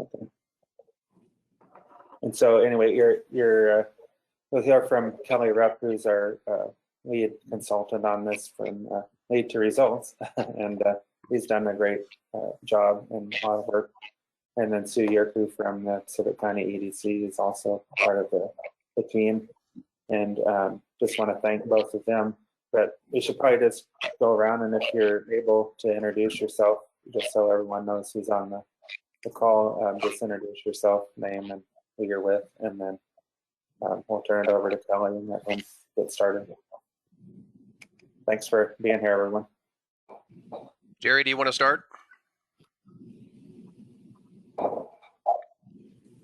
Okay. And so anyway, we'll hear from Kelly Rupp, who's our lead consultant on this from Lead to Results, and he's done a great job and a lot of work. And then Sue Yerku from the Pacific County EDC is also part of the team. And just want to thank both of them. But we should probably just go around, and if you're able to introduce yourself, just so everyone knows who's on the call, just introduce yourself, name, and who you're with, and then we'll turn it over to Kelly and let him get started. Thanks for being here, everyone. Jerry, do you want to start?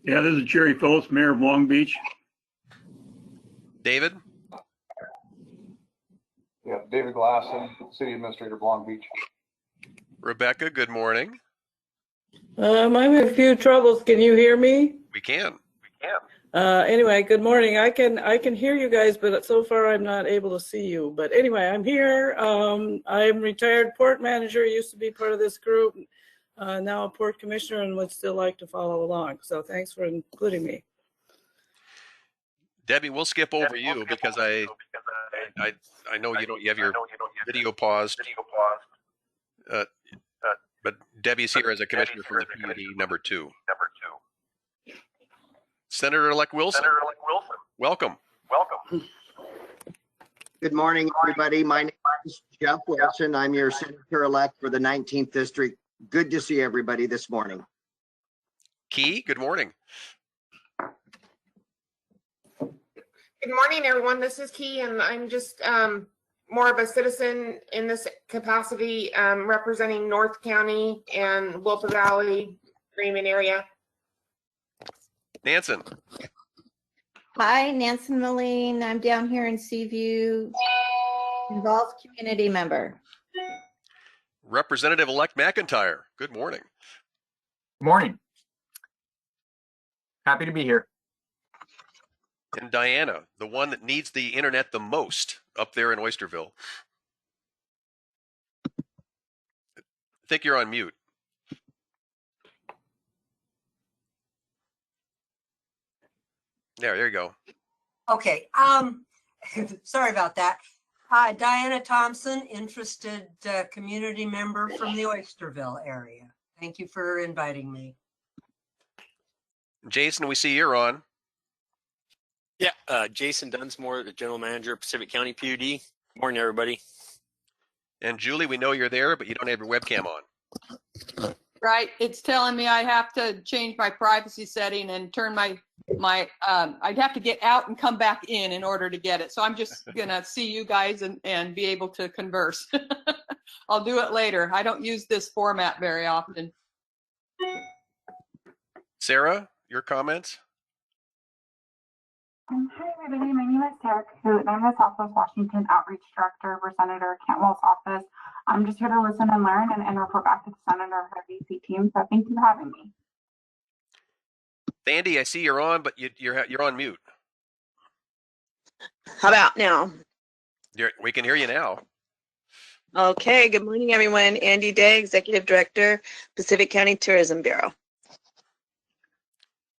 Yeah, this is Jerry Phillips, Mayor of Long Beach. David? Yeah, David Glasson, City Administrator of Long Beach. Rebecca, good morning. I'm having a few troubles. Can you hear me? We can. Anyway, good morning. I can hear you guys, but so far I'm not able to see you. But anyway, I'm here. I'm retired port manager, used to be part of this group, now a port commissioner, and would still like to follow along. So thanks for including me. Debbie, we'll skip over you because I know you have your video paused. But Debbie's here as a commissioner for the PUD number 2. Senator-elect Wilson. Welcome. Good morning, everybody. My name is Jeff Wilson. I'm your senator-elect for the 19th District. Good to see everybody this morning. Key, good morning. Good morning, everyone. This is Key, and I'm just more of a citizen in this capacity, representing North County and Willapa Valley, Raymond area. Nansen. Hi, Nansen Moline. I'm down here in Seaview, involved community member. Representative-elect McIntyre, good morning. Morning. Happy to be here. And Diana, the one that needs the internet the most up there in Oysterville. I think you're on mute. There you go. Okay. Sorry about that. Diana Thompson, interested community member from the Oysterville area. Thank you for inviting me. Jason, we see you're on. Yeah, Jason Dunsmore, the general manager of Pacific County PUD. Good morning, everybody. And Julie, we know you're there, but you don't have your webcam on. Right, it's telling me I have to change my privacy setting and turn I'd have to get out and come back in order to get it. So I'm just gonna see you guys and be able to converse. I'll do it later. I don't use this format very often. Sarah, your comments? Hi, everybody. My name is Sarah Coote, and I'm the Southwest Washington Outreach Director for Senator Cantwell's office. I'm just here to listen and learn and report back to the Senator and her VC team. So thank you for having me. Andy, I see you're on, but you're on mute. How about now? We can hear you now. Okay, good morning, everyone. Andy Day, Executive Director, Pacific County Tourism Bureau.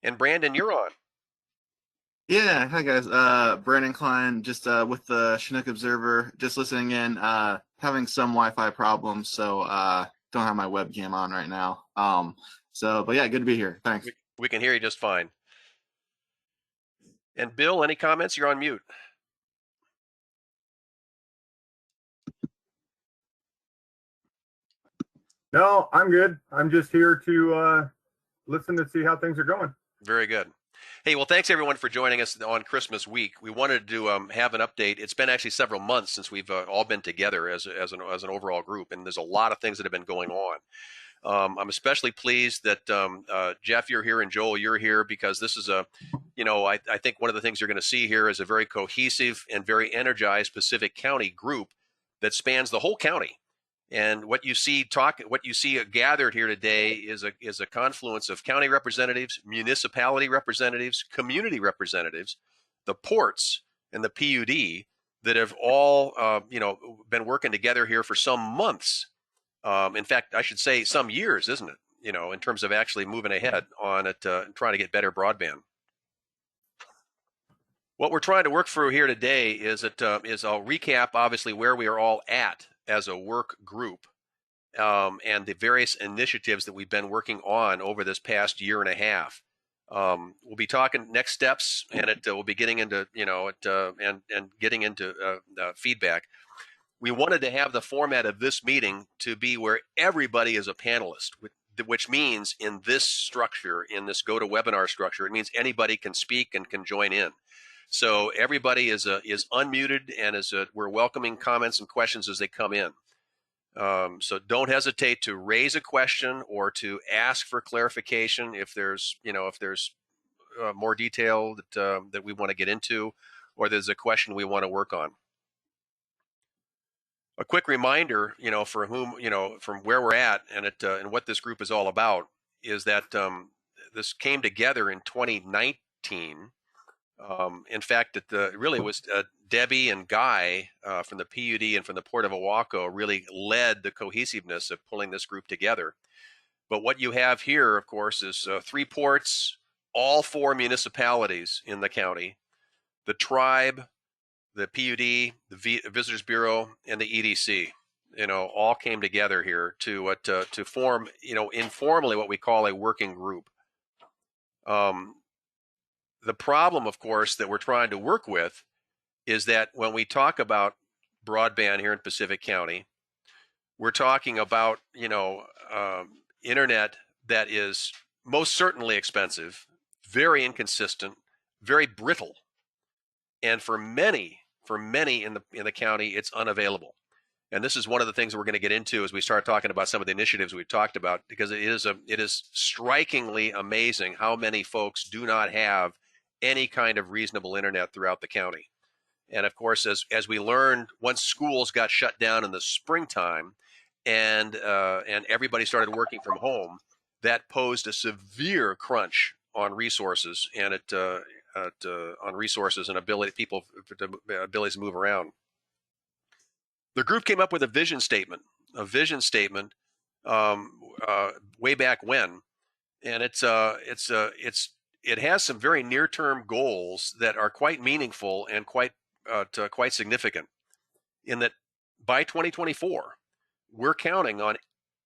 And Brandon, you're on. Yeah, hi guys. Brandon Klein, just with the Chinook Observer, just listening in, having some Wi-Fi problems, so don't have my webcam on right now. But yeah, good to be here. Thanks. We can hear you just fine. And Bill, any comments? You're on mute. No, I'm good. I'm just here to listen to see how things are going. Very good. Hey, well, thanks everyone for joining us on Christmas week. We wanted to have an update. It's been actually several months since we've all been together as an overall group, and there's a lot of things that have been going on. I'm especially pleased that Jeff, you're here, and Joel, you're here, because this is I think one of the things you're going to see here is a very cohesive and very energized Pacific County group that spans the whole county. And what you see gathered here today is a confluence of county representatives, municipality representatives, community representatives, the ports, and the PUD that have all been working together here for some months. In fact, I should say some years, isn't it? in terms of actually moving ahead on it, and trying to get better broadband. What we're trying to work through here today is I'll recap obviously where we are all at as a work group, and the various initiatives that we've been working on over this past year and a half. We'll be talking next steps, and we'll be getting into and getting into feedback. We wanted to have the format of this meeting to be where everybody is a panelist, which means in this structure, in this GoToWebinar structure, it means anybody can speak and can join in. So everybody is unmuted, and we're welcoming comments and questions as they come in. So don't hesitate to raise a question or to ask for clarification if there's more detail that we want to get into, or there's a question we want to work on. A quick reminder, for whom, from where we're at and what this group is all about is that this came together in 2019. In fact, it really was Debbie and Guy from the PUD and from the Port of Ilwaco really led the cohesiveness of pulling this group together. But what you have here, of course, is 3 ports, all 4 municipalities in the county, the tribe, the PUD, the Visitors Bureau, and the EDC. All came together here to form, informally what we call a working group. The problem, of course, that we're trying to work with is that when we talk about broadband here in Pacific County, we're talking about, internet that is most certainly expensive, very inconsistent, very brittle. And for many in the county, it's unavailable. And this is one of the things we're going to get into as we start talking about some of the initiatives we've talked about, because it is strikingly amazing how many folks do not have any kind of reasonable internet throughout the county. And of course, as we learned, once schools got shut down in the springtime and everybody started working from home, that posed a severe crunch on resources and on resources and abilities to move around. The group came up with a vision statement way back when, and it has some very near-term goals that are quite meaningful and quite significant. In that, by 2024, we're counting on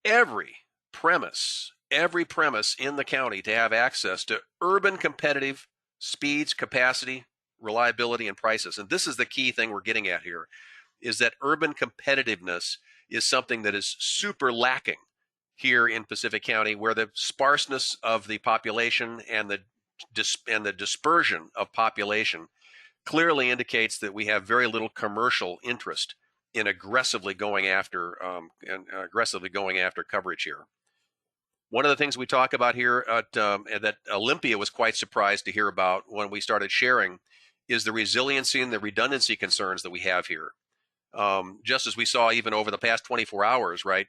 every premise in the county to have access to urban competitive speeds, capacity, reliability, and prices. And this is the key thing we're getting at here, is that urban competitiveness is something that is super lacking here in Pacific County, where the sparseness of the population and the dispersion of population clearly indicates that we have very little commercial interest in aggressively going after coverage here. One of the things we talk about here that Olympia was quite surprised to hear about when we started sharing is the resiliency and the redundancy concerns that we have here. Just as we saw even over the past 24 hours, right?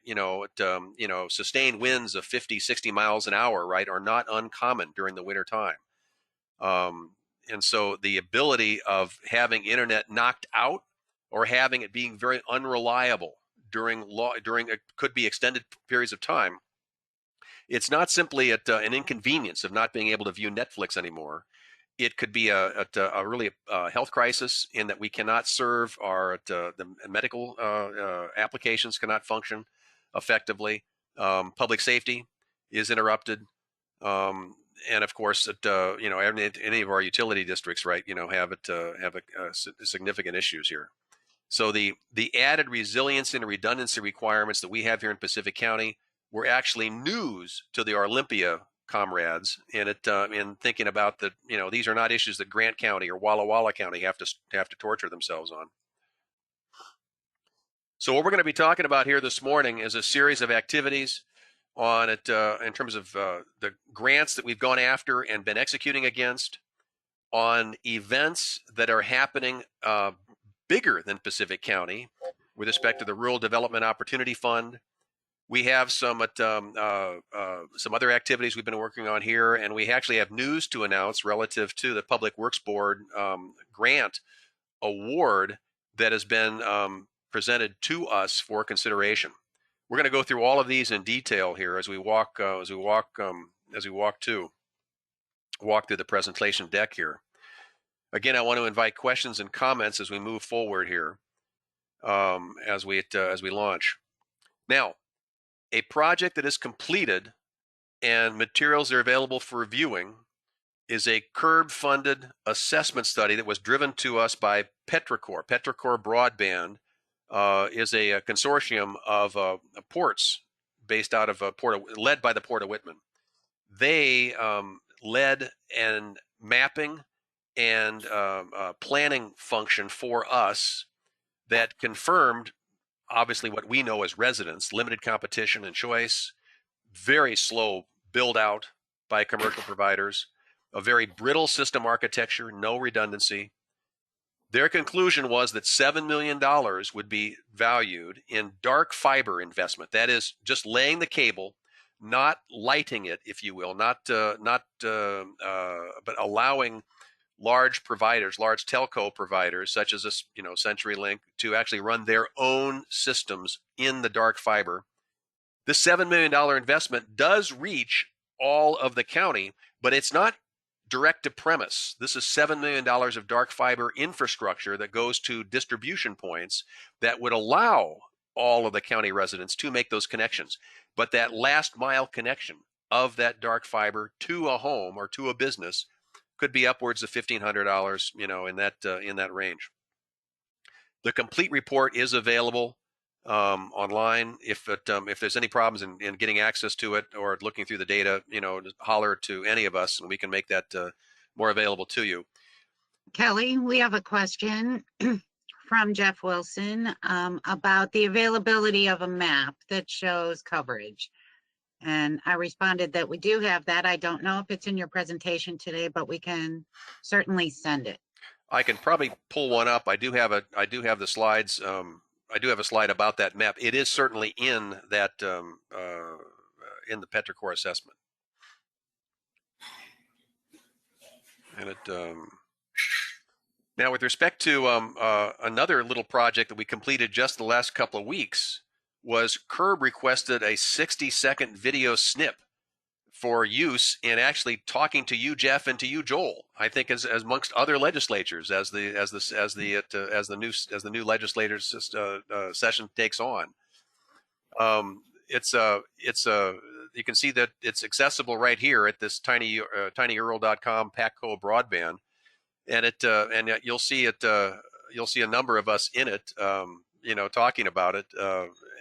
Sustained winds of 50, 60 miles an hour, right, are not uncommon during the winter time. And so the ability of having internet knocked out or having it being very unreliable during could be extended periods of time. It's not simply an inconvenience of not being able to view Netflix anymore. It could be a really health crisis in that we cannot serve the medical applications cannot function effectively. Public safety is interrupted. And of course, any of our utility districts, right, have significant issues here. So the added resilience and redundancy requirements that we have here in Pacific County were actually news to the Olympia comrades, and in thinking about that, these are not issues that Grant County or Walla Walla County have to torture themselves on. So what we're going to be talking about here this morning is a series of activities on it in terms of the grants that we've gone after and been executing against, on events that are happening bigger than Pacific County with respect to the Rural Development Opportunity Fund. We have some other activities we've been working on here, and we actually have news to announce relative to the Public Works Board grant award that has been presented to us for consideration. We're going to go through all of these in detail here as we walk through the presentation deck here. Again, I want to invite questions and comments as we move forward here, as we launch. Now, a project that is completed and materials are available for viewing is a CURB-funded assessment study that was driven to us by Petricor. Petricor Broadband is a consortium of ports based out of led by the Port of Whitman. They led and mapping and planning function for us that confirmed, obviously, what we know as residents: limited competition and choice, very slow build out by commercial providers, a very brittle system architecture, no redundancy. Their conclusion was that $7 million would be valued in dark fiber investment. That is, just laying the cable, not lighting it, if you will, but allowing large providers, large telco providers, such as CenturyLink, to actually run their own systems in the dark fiber. The $7 million investment does reach all of the county, but it's not direct to premise. This is $7 million of dark fiber infrastructure that goes to distribution points that would allow all of the county residents to make those connections. But that last mile connection of that dark fiber to a home or to a business could be upwards of $1,500, in that range. The complete report is available online. If there's any problems in getting access to it or looking through the data, just holler to any of us and we can make that more available to you. Kelly, we have a question from Jeff Wilson about the availability of a map that shows coverage. And I responded that we do have that. I don't know if it's in your presentation today, but we can certainly send it. I can probably pull one up. I do have the slides. I do have a slide about that map. It is certainly in that in the Petricor assessment. And now, with respect to another little project that we completed just the last couple of weeks, was CURB requested a 60-second video snip for use in actually talking to you, Jeff, and to you, Joel. I think as amongst other legislatures, as the new legislators session takes on. You can see that it's accessible right here at this tinyurl.com Patco Broadband, and you'll see it. You'll see a number of us in it, talking about it,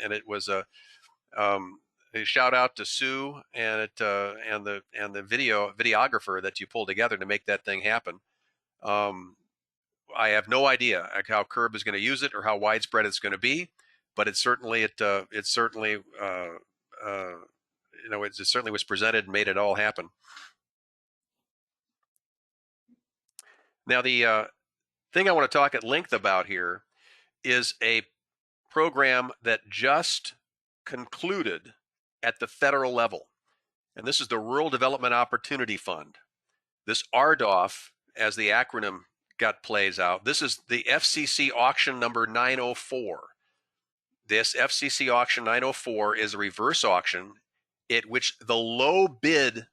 and it was a shout out to Sue and the videographer that you pulled together to make that thing happen. I have no idea how CURB is going to use it or how widespread it's going to be, but it certainly was presented and made it all happen. Now, the thing I want to talk at length about here is a program that just concluded at the federal level, and this is the Rural Development Opportunity Fund. This RDOF, as the acronym plays out, this is the FCC auction number 904. This FCC auction 904 is a reverse auction at which the low bid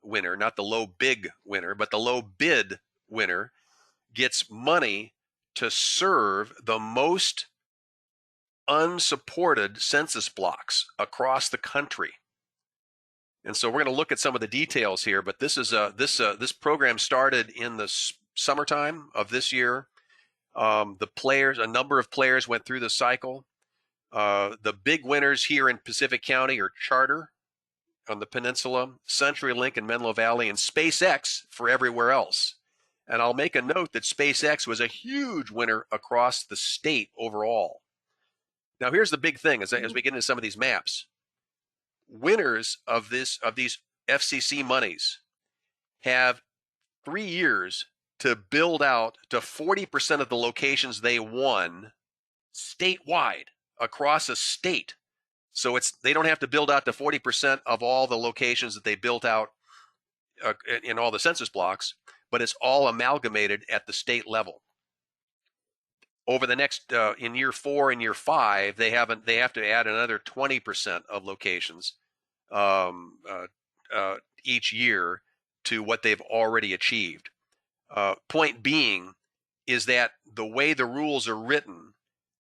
winner, not the low big winner, but the low bid winner gets money to serve the most unsupported census blocks across the country. And so we're going to look at some of the details here, but this is this program started in the summertime of this year. A number of players went through the cycle. The big winners here in Pacific County are Charter on the Peninsula, CenturyLink in Menlo Valley, and SpaceX for everywhere else. And I'll make a note that SpaceX was a huge winner across the state overall. Now, here's the big thing as we get into some of these maps. Winners of these FCC monies have 3 years to build out to 40% of the locations they won statewide across a state. So they don't have to build out to 40% of all the locations that they built out in all the census blocks, but it's all amalgamated at the state level. over the next in year 4 and year 5, they have to add another 20% of locations each year to what they've already achieved. Point being is that the way the rules are written,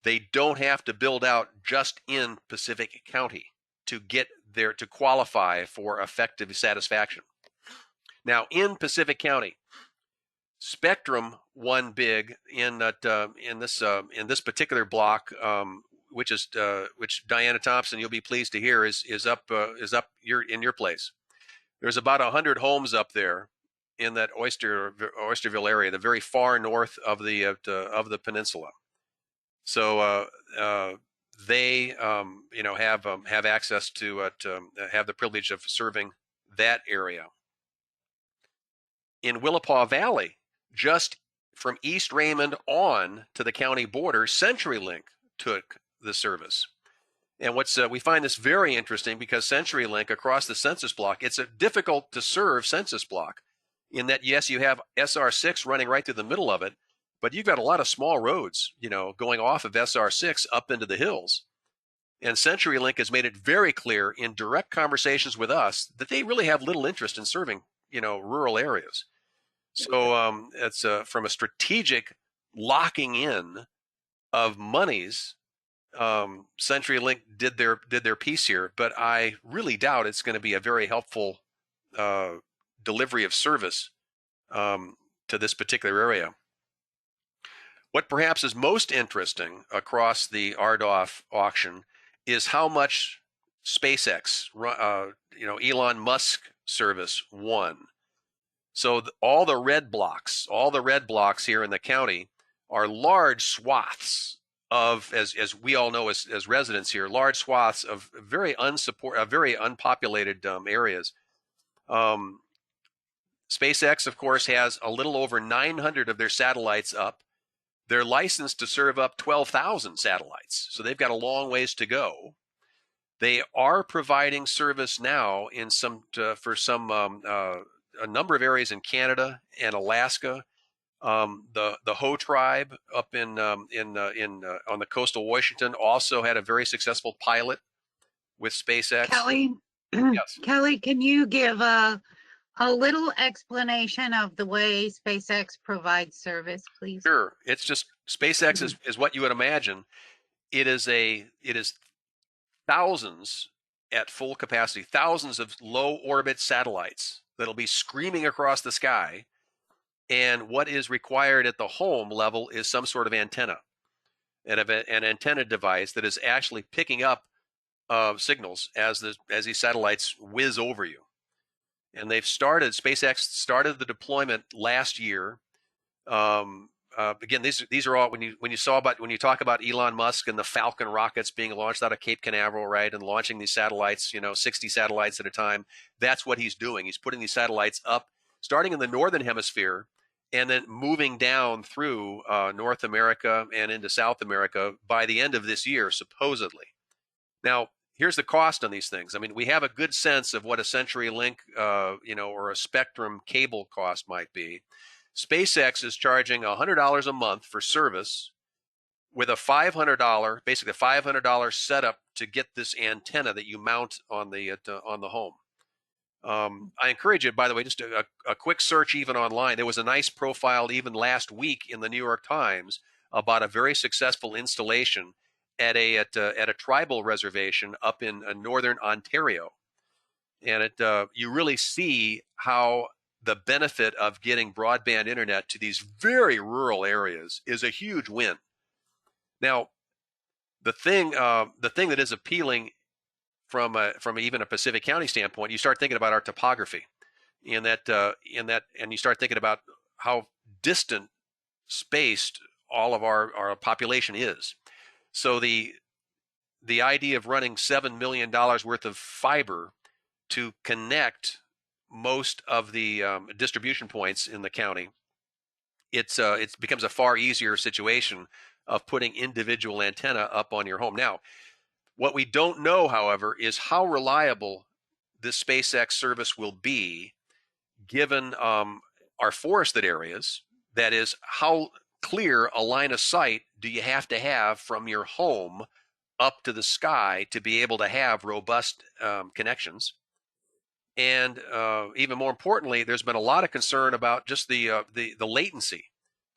they don't have to build out just in Pacific County to get there to qualify for effective satisfaction. Now, in Pacific County, Spectrum won big in this particular block, which Diana Thompson, you'll be pleased to hear, is up in your place. There's about 100 homes up there in that Oysterville area, the very far north of the peninsula. So they have access to have the privilege of serving that area. In Willapa Valley, just from East Raymond on to the county border, CenturyLink took the service. And we find this very interesting because CenturyLink across the census block, it's a difficult to serve census block in that, yes, you have SR6 running right through the middle of it, but you've got a lot of small roads, going off of SR6 up into the hills. And CenturyLink has made it very clear in direct conversations with us that they really have little interest in serving, rural areas. So it's from a strategic locking in of monies. CenturyLink did their piece here, but I really doubt it's going to be a very helpful delivery of service to this particular area. What perhaps is most interesting across the RDOF auction is how much SpaceX, Elon Musk service won. So all the red blocks here in the county are large swaths of, as we all know as residents here, large swaths of very unpopulated areas. SpaceX, of course, has a little over 900 of their satellites up. They're licensed to serve up 12,000 satellites, so they've got a long ways to go. They are providing service now in a number of areas in Canada and Alaska. The Ho tribe up on the coastal Washington also had a very successful pilot with SpaceX. Kelly, yes. Kelly, can you give a little explanation of the way SpaceX provides service, please? Sure. It's just SpaceX is what you would imagine. It is thousands at full capacity, thousands of low orbit satellites that'll be screaming across the sky. And what is required at the home level is some sort of antenna, and an antenna device that is actually picking up signals as these satellites whiz over you. And SpaceX started the deployment last year. Again, these are all when you talk about Elon Musk and the Falcon rockets being launched out of Cape Canaveral, right, and launching these satellites, 60 satellites at a time. That's what he's doing. He's putting these satellites up, starting in the northern hemisphere, and then moving down through North America and into South America by the end of this year, supposedly. Now, here's the cost on these things. I mean, we have a good sense of what a CenturyLink, or a Spectrum cable cost might be. SpaceX is charging $100 a month for service with a $500 setup to get this antenna that you mount on the home. I encourage you, by the way, just a quick search even online. There was a nice profile even last week in the New York Times about a very successful installation at a tribal reservation up in northern Ontario, and you really see how the benefit of getting broadband internet to these very rural areas is a huge win. Now, the thing that is appealing from even a Pacific County standpoint, you start thinking about our topography, and you start thinking about how distant spaced all of our population is. So the idea of running $7 million worth of fiber to connect most of the distribution points in the county, it becomes a far easier situation of putting individual antenna up on your home. Now, what we don't know, however, is how reliable this SpaceX service will be given our forested areas. That is, how clear a line of sight do you have to have from your home up to the sky to be able to have robust connections? And even more importantly, there's been a lot of concern about just the latency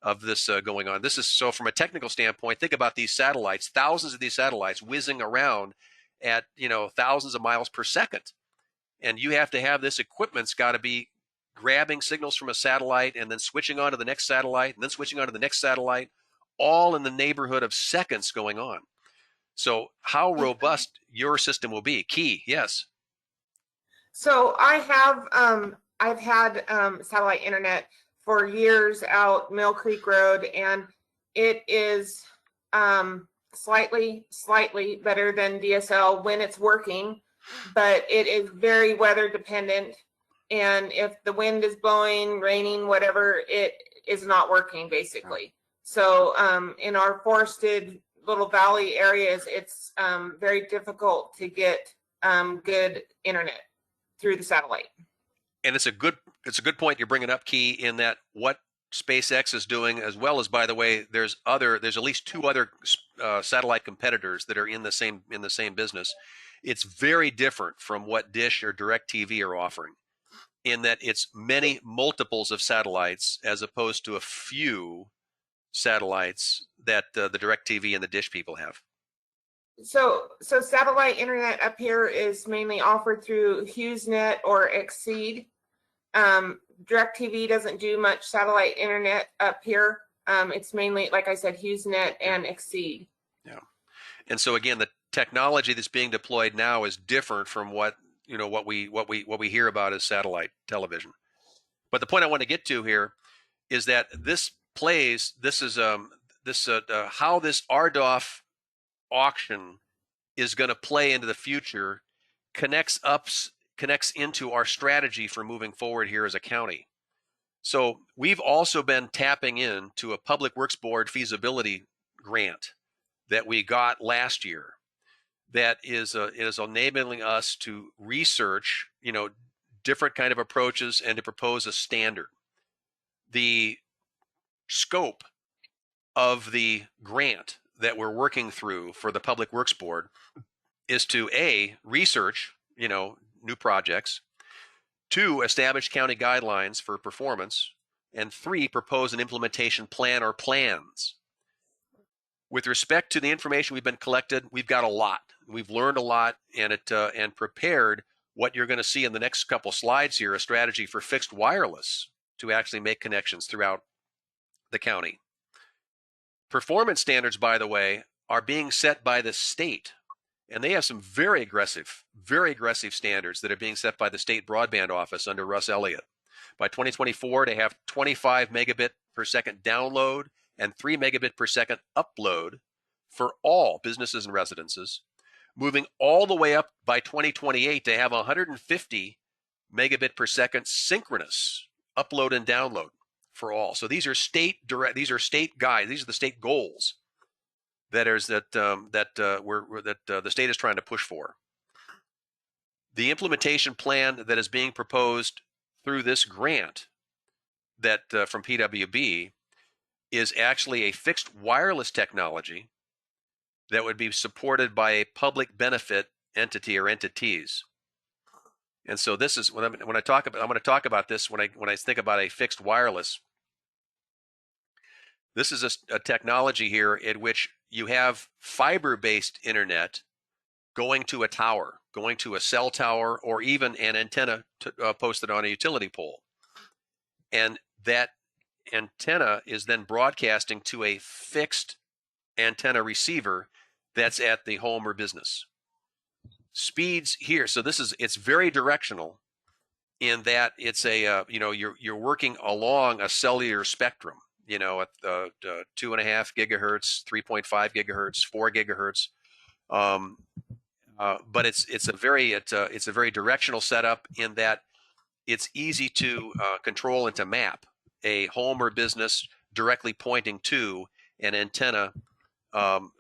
of this going on. This is so from a technical standpoint, think about these satellites, thousands of these satellites whizzing around at, thousands of miles per second. And you have to have this equipment's got to be grabbing signals from a satellite and then switching on to the next satellite and then switching on to the next satellite, all in the neighborhood of seconds going on. So how robust your system will be. Key, yes. So I've had satellite internet for years out Mill Creek Road, and it is slightly better than DSL when it's working, but it is very weather dependent. And if the wind is blowing, raining, whatever, it is not working basically. So in our forested little valley areas, it's very difficult to get good internet through the satellite. And it's a good point you're bringing up, Key, in that what SpaceX is doing, as well as, by the way, there's at least two other satellite competitors that are in the same business. It's very different from what Dish or DirecTV are offering, in that it's many multiples of satellites as opposed to a few satellites that the DirecTV and the Dish people have. So satellite internet up here is mainly offered through HughesNet or Exceed. DirecTV doesn't do much satellite internet up here. It's mainly, like I said, HughesNet and Exceed. Yeah, and so again, the technology that's being deployed now is different from what we hear about as satellite television. But the point I want to get to here is that how this RDOF auction is going to play into the future connects into our strategy for moving forward here as a county. So we've also been tapping into a Public Works Board feasibility grant that we got last year that is enabling us to research, different kind of approaches and to propose a standard. The scope of the grant that we're working through for the Public Works Board is to research, new projects, 2, establish county guidelines for performance, and 3, propose an implementation plan or plans. With respect to the information we've been collected, we've got a lot. We've learned a lot and prepared what you're going to see in the next couple slides here, a strategy for fixed wireless to actually make connections throughout the county. Performance standards, by the way, are being set by the state, and they have some very aggressive standards that are being set by the state broadband office under Russ Elliott. By 2024, they have 25 megabit per second download and 3 megabit per second upload for all businesses and residences, moving all the way up by 2028 to have 150 megabit per second synchronous upload and download for all. So these are state guides. These are the state goals that the state is trying to push for. The implementation plan that is being proposed through this grant that from PWB is actually a fixed wireless technology that would be supported by a public benefit entity or entities. And so this is I'm going to talk about this when I think about a fixed wireless. This is a technology here in which you have fiber-based internet going to a tower, going to a cell tower, or even an antenna posted on a utility pole. And that antenna is then broadcasting to a fixed antenna receiver that's at the home or business. Speeds here, so it's very directional in that it's you're working along a cellular spectrum, at 2.5 gigahertz, 3.5 gigahertz, 4 gigahertz. But it's a very directional setup in that it's easy to control and to map a home or business directly pointing to an antenna,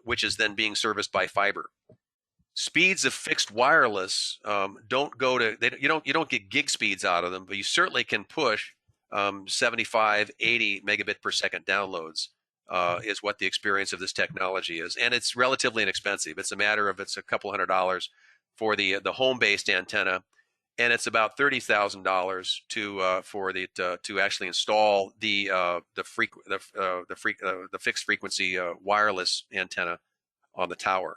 which is then being serviced by fiber. Speeds of fixed wireless you don't get gig speeds out of them, but you certainly can push 75, 80 megabit per second downloads is what the experience of this technology is. And it's relatively inexpensive. It's a matter of, it's a couple $100 for the home-based antenna, and it's about $30,000 to actually install the fixed frequency wireless antenna on the tower.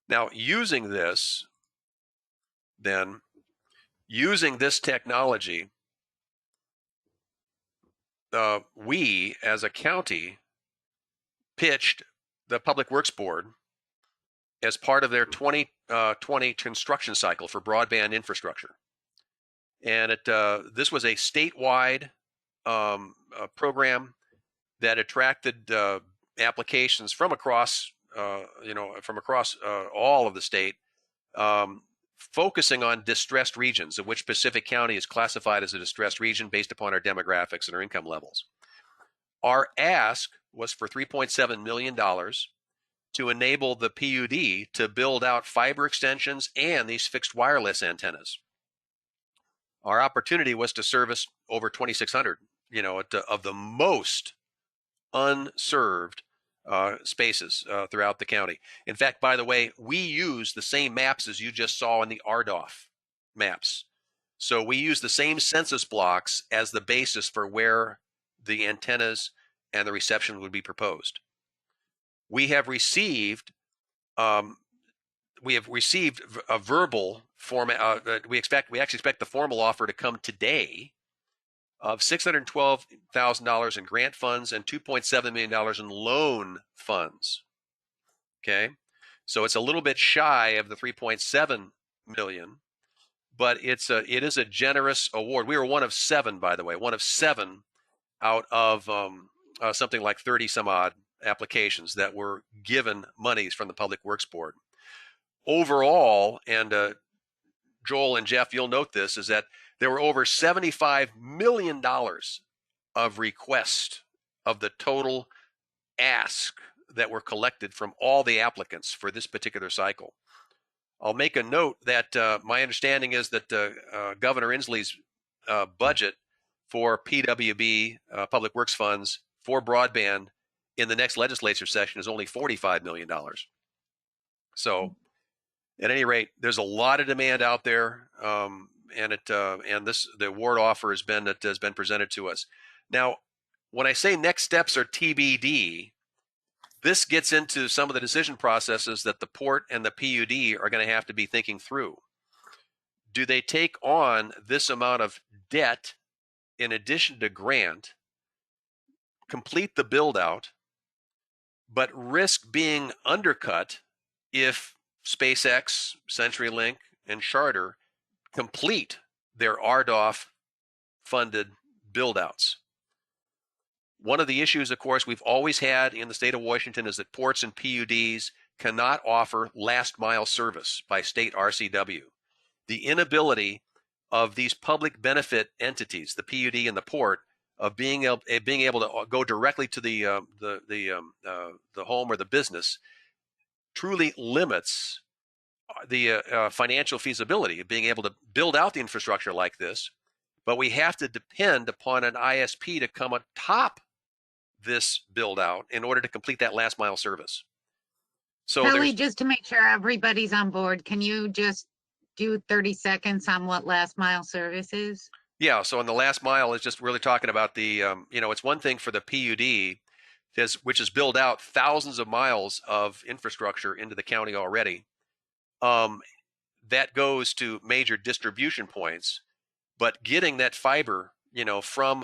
Now, using this technology, we as a county pitched the Public Works Board as part of their 2020 construction cycle for broadband infrastructure. And this was a statewide program that attracted applications from across, all of the state, focusing on distressed regions, of which Pacific County is classified as a distressed region based upon our demographics and our income levels. Our ask was for $3.7 million to enable the PUD to build out fiber extensions and these fixed wireless antennas. Our opportunity was to service over 2,600, of the most unserved spaces throughout the county. In fact, by the way, we use the same maps as you just saw in the RDOF maps. So we use the same census blocks as the basis for where the antennas and the reception would be proposed. We have received a verbal format. We actually expect the formal offer to come today of $612,000 in grant funds and $2.7 million in loan funds. Okay, so it's a little bit shy of the $3.7 million, but it is a generous award. We were one of 7, by the way, one of 7 out of something like 30 some odd applications that were given monies from the Public Works Board. Overall, and Joel and Jeff, you'll note this, is that there were over $75 million of requests of the total ask that were collected from all the applicants for this particular cycle. I'll make a note that my understanding is that Governor Inslee's budget for PWB, Public Works funds, for broadband in the next legislature session is only $45 million. So at any rate, there's a lot of demand out there. And the award offer has been presented to us. Now, when I say next steps are TBD, this gets into some of the decision processes that the port and the PUD are going to have to be thinking through. Do they take on this amount of debt in addition to grant, complete the build out, but risk being undercut if SpaceX, CenturyLink, and Charter complete their RDOF funded build-outs? One of the issues, of course, we've always had in the state of Washington is that ports and PUDs cannot offer last mile service by state RCW. The inability of these public benefit entities, the PUD and the port, of being able to go directly to the home or the business truly limits the financial feasibility of being able to build out the infrastructure like this. But we have to depend upon an ISP to come atop this build out in order to complete that last mile service. So Kelly, just to make sure everybody's on board, can you just do 30 seconds on what last mile service is? Yeah, so on the last mile is just really talking about the, it's one thing for the PUD, which has built out thousands of miles of infrastructure into the county already. That goes to major distribution points, but getting that fiber, from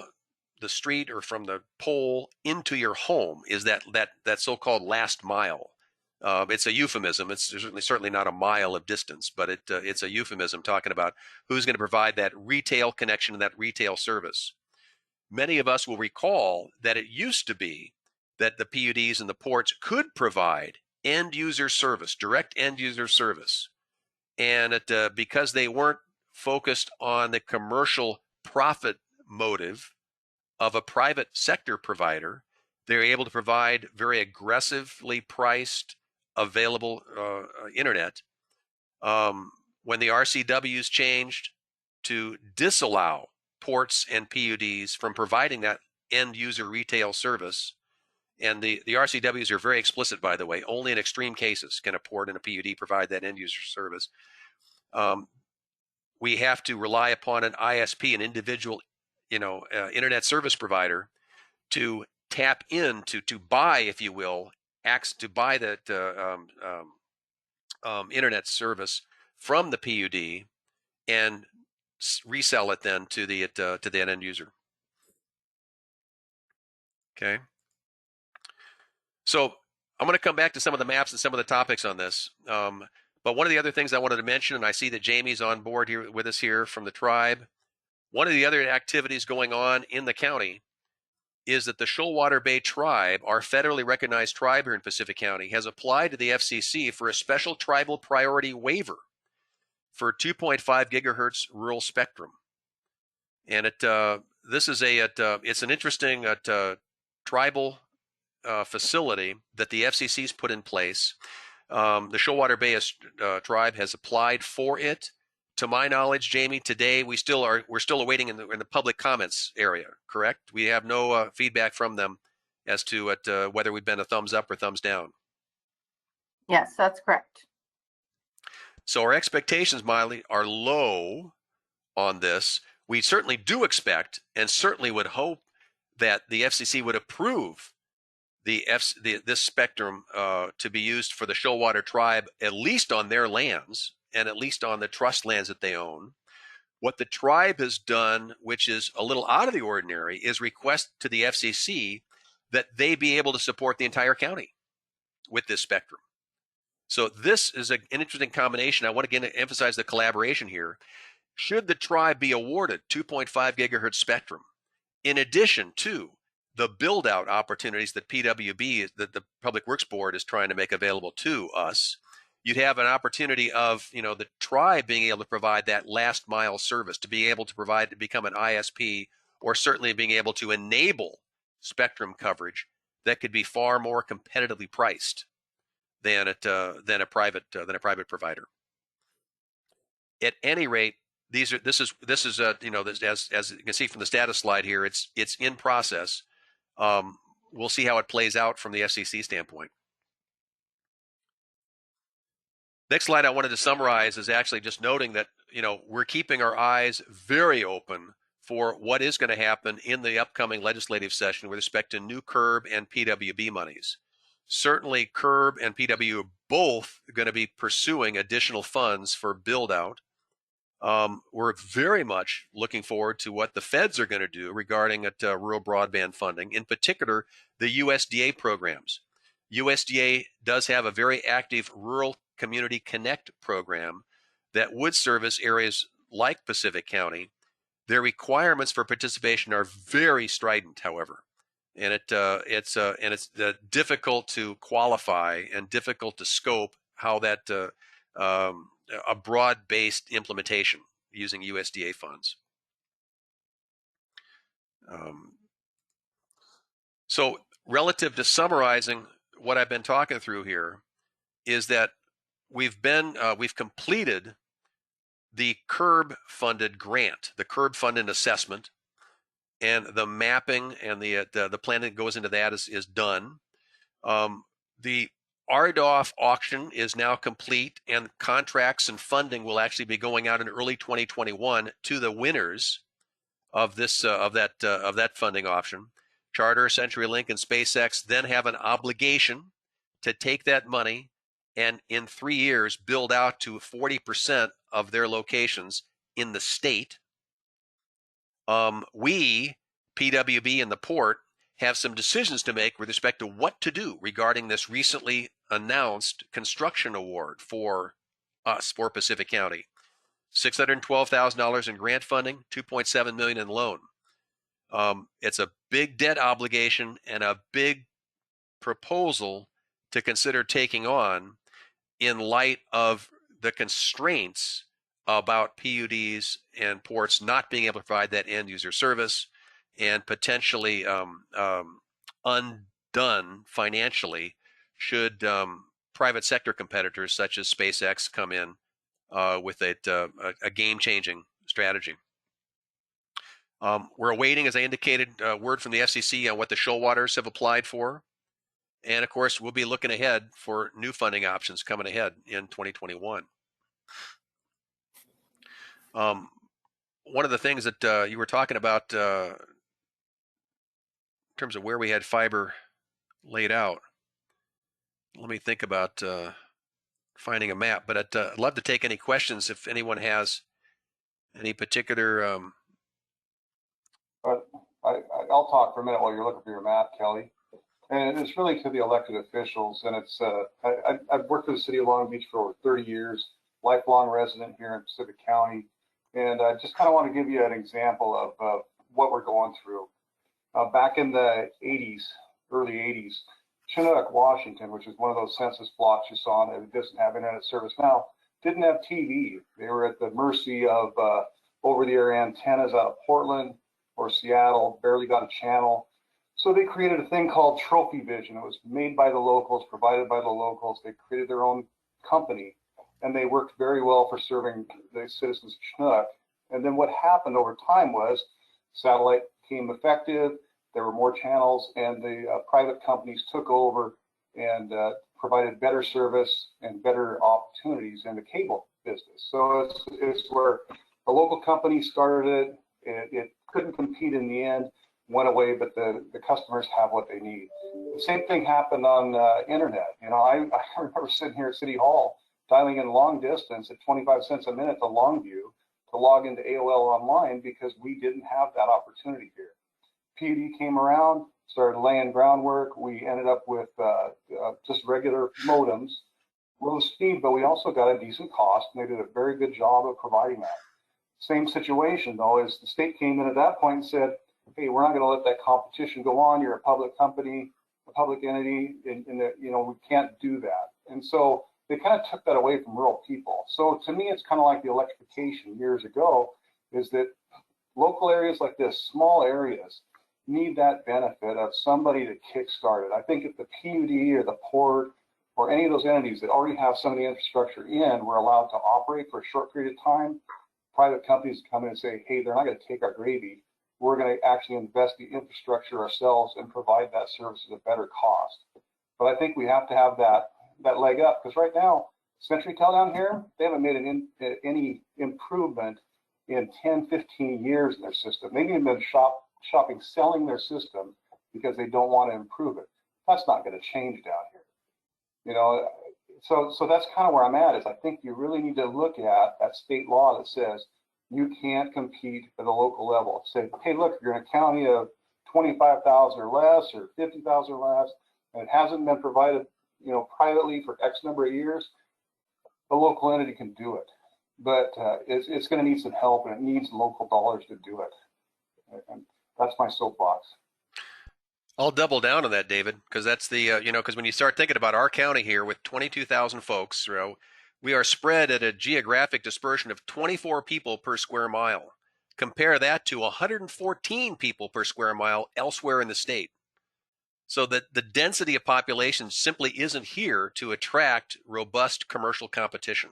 the street or from the pole into your home is that so-called last mile. It's a euphemism. It's certainly not a mile of distance, but it's a euphemism talking about who's going to provide that retail connection and that retail service. Many of us will recall that it used to be that the PUDs and the ports could provide end user service, direct end user service. And because they weren't focused on the commercial profit motive of a private sector provider, they're able to provide very aggressively priced available internet. When the RCWs changed to disallow ports and PUDs from providing that end user retail service, And the RCWs are very explicit, by the way. Only in extreme cases can a port and a PUD provide that end user service. We have to rely upon an ISP, an individual, internet service provider, to tap in to buy, if you will, to buy that internet service from the PUD and resell it then to the end user. Okay. So I'm going to come back to some of the maps and some of the topics on this. But one of the other things I wanted to mention, and I see that Jamie's on board here with us here from the tribe. One of the other activities going on in the county is that the Shoalwater Bay Tribe, our federally recognized tribe here in Pacific County, has applied to the FCC for a special tribal priority waiver for 2.5 gigahertz rural spectrum. And it's an interesting tribal facility that the FCC's put in place. The Shoalwater Bay Tribe has applied for it. To my knowledge, Jamie, today we're still awaiting in the public comments area. Correct? We have no feedback from them as to whether we've been a thumbs up or thumbs down. Yes, that's correct. So our expectations, Miley, are low on this. We certainly do expect and certainly would hope that the FCC would approve this spectrum to be used for the Shoalwater Tribe, at least on their lands and at least on the trust lands that they own. What the tribe has done, which is a little out of the ordinary, is request to the FCC that they be able to support the entire county with this spectrum. So this is an interesting combination. I want to again emphasize the collaboration here. Should the tribe be awarded 2.5 gigahertz spectrum, in addition to the build-out opportunities that PWB, that the Public Works Board, is trying to make available to us, you'd have an opportunity of the tribe being able to provide that last mile service, to be able to become an ISP, or certainly being able to enable spectrum coverage that could be far more competitively priced than a private provider. At any rate, this is as you can see from the status slide here, it's in process. We'll see how it plays out from the FCC standpoint. Next slide I wanted to summarize is actually just noting that we're keeping our eyes very open for what is going to happen in the upcoming legislative session with respect to new CURB and PWB monies. Certainly CURB and PW are both going to be pursuing additional funds for build out. We're very much looking forward to what the feds are going to do regarding rural broadband funding, in particular the USDA programs. USDA does have a very active Rural Community Connect program that would service areas like Pacific County. Their requirements for participation are very strident, however, and it's difficult to qualify and difficult to scope how that a broad-based implementation using USDA funds. So relative to summarizing what I've been talking through here is that we've completed the CURB funded grant, the CURB funded assessment, and the mapping and the plan that goes into that is done. The RDOF auction is now complete, and contracts and funding will actually be going out in early 2021 to the winners of this of that funding option. Charter, CenturyLink, and SpaceX then have an obligation to take that money and in 3 years build out to 40% of their locations in the state. We, PWB and the port, have some decisions to make with respect to what to do regarding this recently announced construction award for us, for Pacific County. $612,000 in grant funding, $2.7 million in loan. It's a big debt obligation and a big proposal to consider taking on in light of the constraints about PUDs and ports not being able to provide that end user service, and potentially undone financially should private sector competitors such as SpaceX come in with a game-changing strategy. We're awaiting, as I indicated, word from the FCC on what the Shoalwaters have applied for. And of course, we'll be looking ahead for new funding options coming ahead in 2021. One of the things that you were talking about in terms of where we had fiber laid out, let me think about finding a map, but I'd love to take any questions if anyone has any particular. I'll talk for a minute while you're looking for your map, Kelly. And it's really to the elected officials. And it's I've worked for the city of Long Beach for over 30 years, lifelong resident here in Pacific County. And I just kind of want to give you an example of what we're going through. Back in the 80s, early 80s, Chinook, Washington, which is one of those census blocks you saw that doesn't have internet service now, didn't have TV. They were at the mercy of over-the-air antennas out of Portland or Seattle, barely got a channel. So they created a thing called Trophy Vision. It was made by the locals, provided by the locals. They created their own company, and they worked very well for serving the citizens of Chinook. And then what happened over time was satellite became effective. There were more channels, and the private companies took over and provided better service and better opportunities in the cable business. So it's where the local company started it. It couldn't compete in the end, went away, but the customers have what they need. The same thing happened on internet. You know, I remember sitting here at City Hall, dialing in long distance at 25 cents a minute to Longview to log into AOL online because we didn't have that opportunity here. PUD came around, started laying groundwork. We ended up with just regular modems, low speed, but we also got a decent cost, and they did a very good job of providing that. Same situation though, as the state came in at that point and said, hey, we're not going to let that competition go on. You're a public company, a public entity, and you know, we can't do that. And so they kind of took that away from rural people. So to me, it's kind of like the electrification years ago, is that local areas like this, small areas, need that benefit of somebody to kickstart it. I think if the PUD or the port or any of those entities that already have some of the infrastructure in were allowed to operate for a short period of time, private companies come in and say, hey, they're not going to take our gravy. We're going to actually invest the infrastructure ourselves and provide that service at a better cost. But I think we have to have that leg up, because right now, CenturyTel down here, they haven't made any improvement in 10, 15 years in their system. They've even been shopping, selling their system because they don't want to improve it. That's not going to change down here. You know, so that's kind of where I'm at, is I think you really need to look at that state law that says you can't compete at a local level. Say, hey, look, you're in a county of 25,000 or less or 50,000 or less, and it hasn't been provided, you know, privately for X number of years, the local entity can do it. But it's going to need some help, and it needs local dollars to do it. And that's my soapbox. I'll double down on that, David, because that's the, you know, because when you start thinking about our county here with 22,000 folks, you know, we are spread at a geographic dispersion of 24 people per square mile. Compare that to 114 people per square mile elsewhere in the state. So that the density of population simply isn't here to attract robust commercial competition.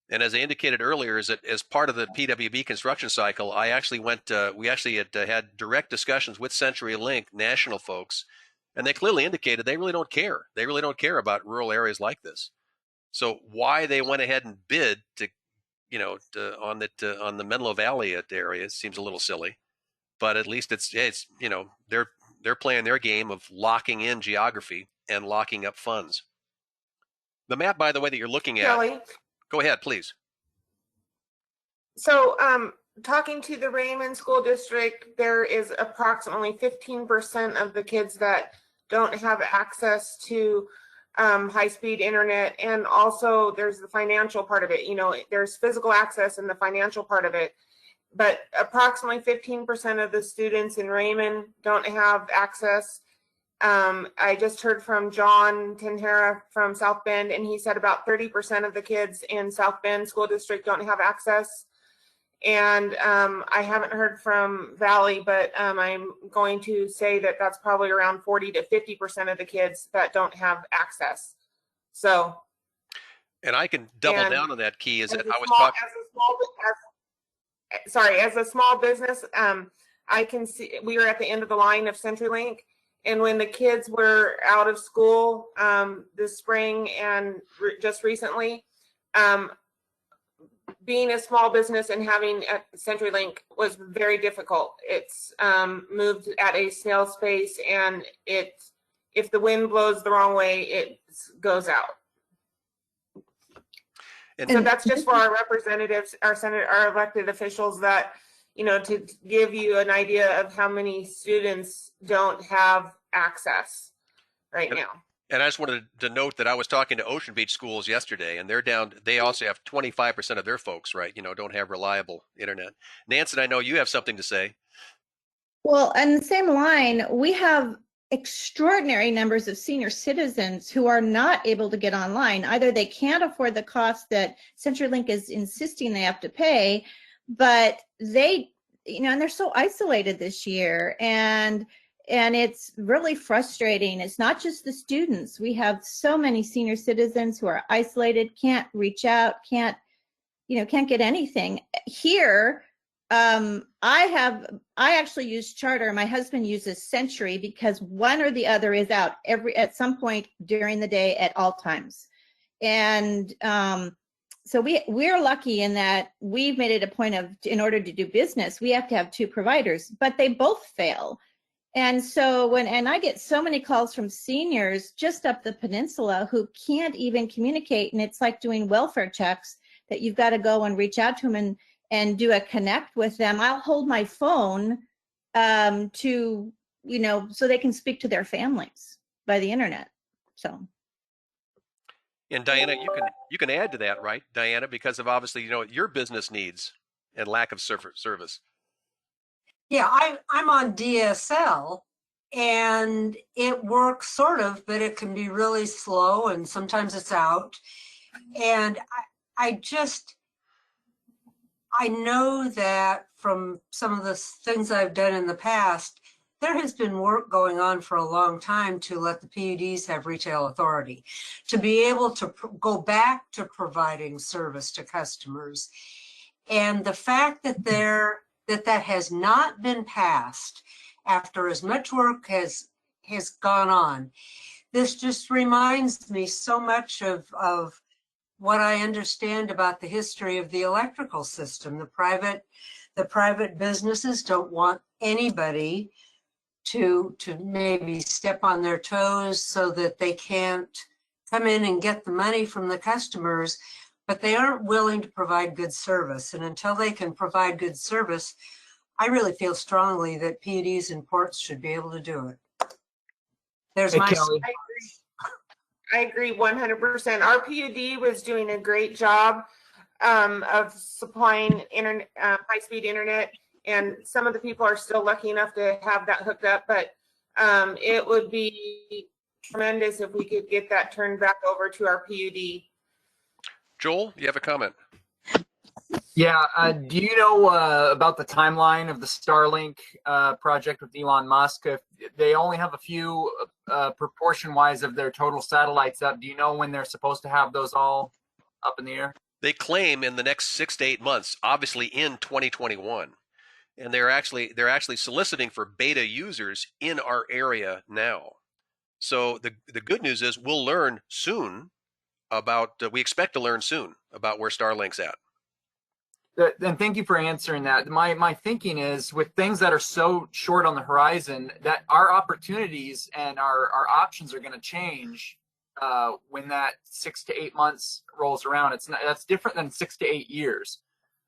And as I indicated earlier, is that as part of the PWB construction cycle, I actually went, we actually had direct discussions with CenturyLink national folks, and they clearly indicated they really don't care. They really don't care about rural areas like this. So why they went ahead and bid to, you know, on the Menlo Valley area seems a little silly, but at least it's you know, they're playing their game of locking in geography and locking up funds. The map, by the way, that you're looking at. Kelly? Go ahead, please. So, talking to the Raymond School District, there is approximately 15% of the kids that don't have access to high-speed internet, and also there's the financial part of it. You know, there's physical access and the financial part of it, but approximately 15% of the students in Raymond don't have access. I just heard from John Tenhera from South Bend, and he said about 30% of the kids in South Bend School District don't have access. And I haven't heard from Valley, but I'm going to say that that's probably around 40 to 50% of the kids that don't have access. So. And I can double down on that, Key, is that I was talking. As a small business, I can see we are at the end of the line of CenturyLink, And when the kids were out of school this spring and just recently, being a small business and having a CenturyLink was very difficult. It's moved at a snail's pace, and if the wind blows the wrong way, it goes out. And so that's just for our representatives, our elected officials, that, you know, to give you an idea of how many students don't have access right now. And I just wanted to note that I was talking to Ocean Beach schools yesterday, and they're down. They also have 25% of their folks, right, you know, don't have reliable internet. Nancy, I know you have something to say. Well, on the same line, we have extraordinary numbers of senior citizens who are not able to get online. Either they can't afford the cost that CenturyLink is insisting they have to pay, but they, you know, and they're so isolated this year, and it's really frustrating. It's not just the students. We have so many senior citizens who are isolated, can't reach out, can't get anything. Here, I actually use Charter. My husband uses Century because one or the other is out at some point during the day at all times. And so we're lucky in that we've made it a point of, in order to do business, we have to have two providers, but they both fail. And so and I get so many calls from seniors just up the peninsula who can't even communicate, and it's like doing welfare checks that you've got to go and reach out to them and do a connect with them. I'll hold my phone to, you know, so they can speak to their families by the internet. So. And Diana, you can add to that, right, Diana, because of obviously, you know, your business needs and lack of service. Yeah, I'm on DSL, and it works sort of, but it can be really slow, and sometimes it's out. And I know that from some of the things I've done in the past, there has been work going on for a long time to let the PUDs have retail authority, to be able to go back to providing service to customers. And the fact that that has not been passed after as much work has gone on, this just reminds me so much of what I understand about the history of the electrical system. The private businesses don't want anybody to maybe step on their toes so that they can't come in and get the money from the customers, but they aren't willing to provide good service. And until they can provide good service, I really feel strongly that PUDs and ports should be able to do it. There's my. I agree 100%. Our PUD was doing a great job of supplying internet, high-speed internet, and some of the people are still lucky enough to have that hooked up, but it would be tremendous if we could get that turned back over to our PUD. Joel, you have a comment? Yeah, do you know about the timeline of the Starlink project with Elon Musk? If they only have a few proportion-wise of their total satellites up, do you know when they're supposed to have those all up in the air? They claim in the next 6 to 8 months, obviously in 2021. And they're actually soliciting for beta users in our area now. So the good news is we'll learn soon about, we expect to learn soon about where Starlink's at. And thank you for answering that. My thinking is, with things that are so short on the horizon, that our opportunities and our options are going to change when that 6 to 8 months rolls around. That's different than 6 to 8 years.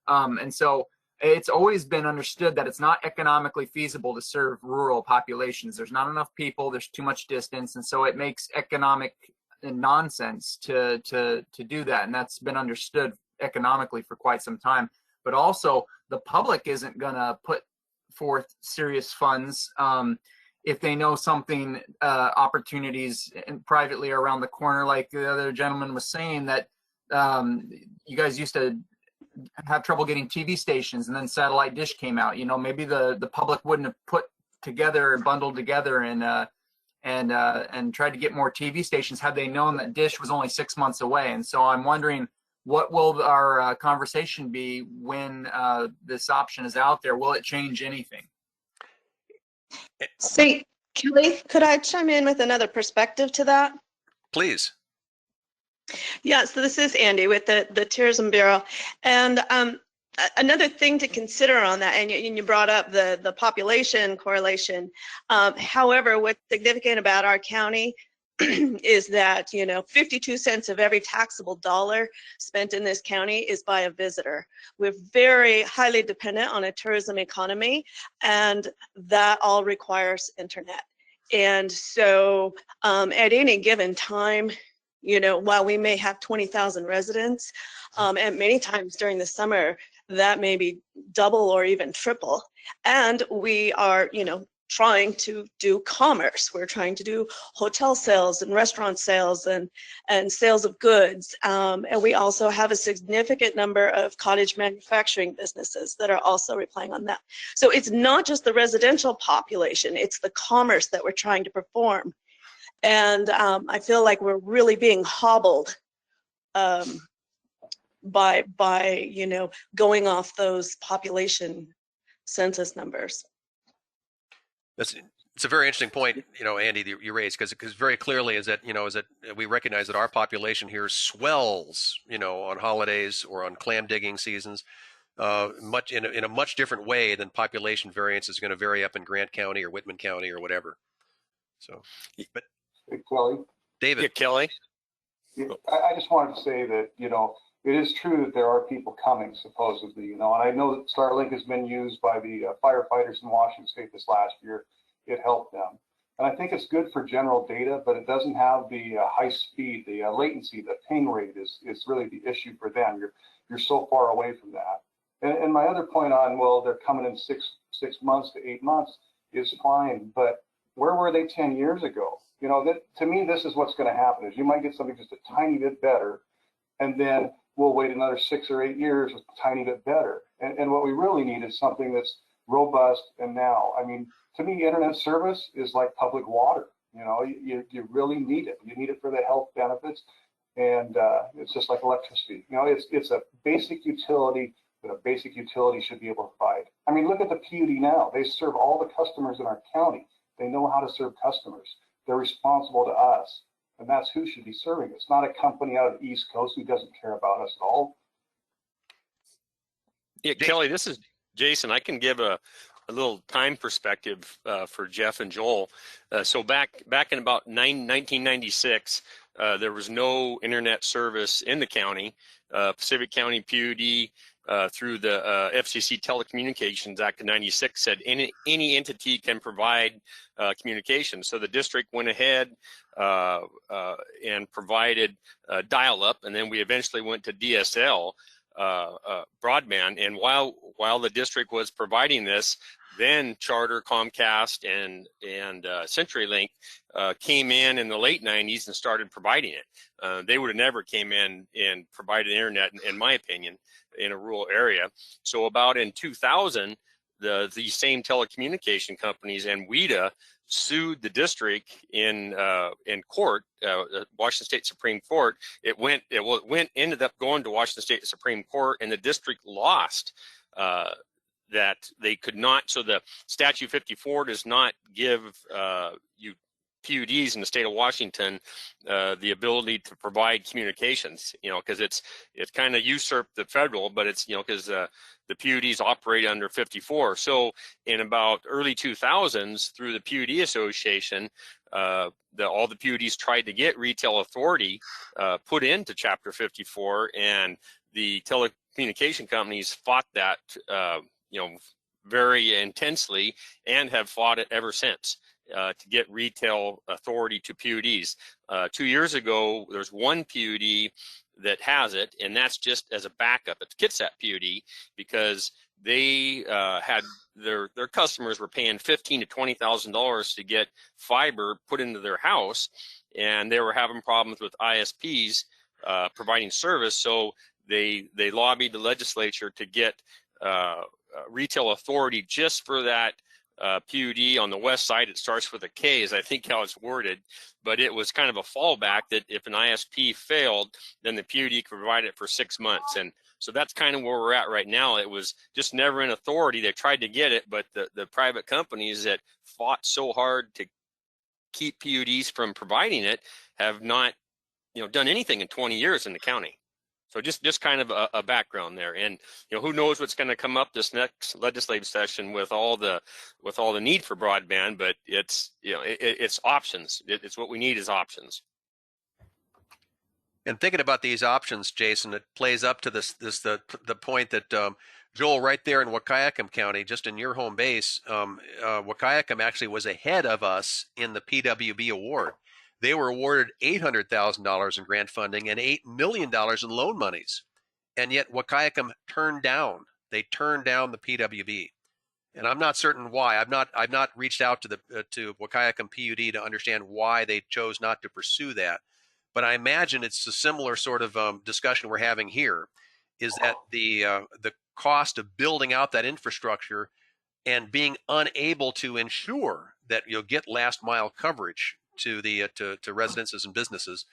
And so it's always been understood that it's not economically feasible to serve rural populations. There's not enough people, there's too much distance, and so it makes economic nonsense to do that. And that's been understood economically for quite some time. But also, the public isn't going to put forth serious funds if they know something, opportunities privately around the corner, like the other gentleman was saying, that you guys used to have trouble getting TV stations, and then satellite dish came out. You know, maybe the public wouldn't have put together, bundled together, and tried to get more TV stations had they known that dish was only 6 months away. And so I'm wondering, what will our conversation be when this option is out there? Will it change anything? See, Kelly, could I chime in with another perspective to that? Please. Yeah, so this is Andy with the Tourism Bureau. And another thing to consider on that, and you brought up the population correlation. However, what's significant about our county is that, 52 cents of every taxable dollar spent in this county is by a visitor. We're very highly dependent on a tourism economy, and that all requires internet. And so at any given time, while we may have 20,000 residents, and many times during the summer, that may be double or even triple. And we are, trying to do commerce. We're trying to do hotel sales and restaurant sales and sales of goods. And we also have a significant number of cottage manufacturing businesses that are also relying on that. So it's not just the residential population, it's the commerce that we're trying to perform. And I feel like we're really being hobbled by going off those population census numbers. It's a very interesting point, Andy, that you raised, because very clearly is that we recognize that our population here swells, on holidays or on clam digging seasons, much in a much different way than population variance is going to vary up in Grant County or Whitman County or whatever. So, but Hey, Kelly. David. Yeah, Kelly. I just wanted to say that, it is true that there are people coming, supposedly, and I know that Starlink has been used by the firefighters in Washington State this last year. It helped them. And I think it's good for general data, but it doesn't have the high speed, the latency, the ping rate is really the issue for them. You're so far away from that. And my other point on, well, they're coming in six months to 8 months is fine, but where were they 10 years ago? To me, this is what's going to happen is you might get something just a tiny bit better, and then we'll wait another 6 or 8 years with a tiny bit better. And what we really need is something that's robust and now. I mean, to me, internet service is like public water. You really need it. You need it for the health benefits, and it's just like electricity. It's a basic utility that a basic utility should be able to provide. I mean, look at the PUD now. They serve all the customers in our county. They know how to serve customers. They're responsible to us, and that's who should be serving us, not a company out of the East Coast who doesn't care about us at all. Yeah, Kelly, this is Jason. I can give a little time perspective for Jeff and Joel. So back in about 1996, there was no internet service in the county. Pacific County PUD through the FCC Telecommunications Act of 96 said any entity can provide communication. So the district went ahead and provided dial-up, and then we eventually went to DSL broadband. And while the district was providing this, then Charter, Comcast, and CenturyLink came in the late 90s and started providing it. They would have never came in and provided internet, in my opinion, in a rural area. So about in 2000, the same telecommunication companies and WIDA sued the district in court, Washington State Supreme Court. It ended up going to Washington State Supreme Court, and the district lost. That they could not, so the statute 54 does not give you PUDs in the state of Washington the ability to provide communications, because it's kind of usurped the federal, but it's, because the PUDs operate under 54. So in about early 2000s, through the PUD Association, all the PUDs tried to get retail authority put into Chapter 54, and the telecommunication companies fought that very intensely, and have fought it ever since to get retail authority to PUDs. 2 years ago, there's one PUD that has it, and that's just as a backup. It's Kitsap PUD, because they had their customers were paying $15,000 to $20,000 to get fiber put into their house, and they were having problems with ISPs providing service. So they lobbied the legislature to get retail authority just for that PUD on the west side. It starts with a K, is I think how it's worded, but it was kind of a fallback that if an ISP failed, then the PUD could provide it for 6 months. And so that's kind of where we're at right now. It was just never in authority. They tried to get it, but the private companies that fought so hard to keep PUDs from providing it have not, done anything in 20 years in the county. So just kind of a background there, and who knows what's going to come up this next legislative session with all the need for broadband, but it's it's options. It's what we need is options. And thinking about these options, Jason, it plays up to the point that Joel, right there in Wahkiakum County, just in your home base, Wahkiakum actually was ahead of us in the PWB award. They were awarded $800,000 in grant funding and $8 million in loan monies, and yet Wahkiakum turned down. They turned down the PWB, and I'm not certain why. I've not reached out to to Wahkiakum PUD to understand why they chose not to pursue that. But I imagine it's a similar sort of discussion we're having here, is that the cost of building out that infrastructure and being unable to ensure that you'll get last mile coverage to the to residences and businesses,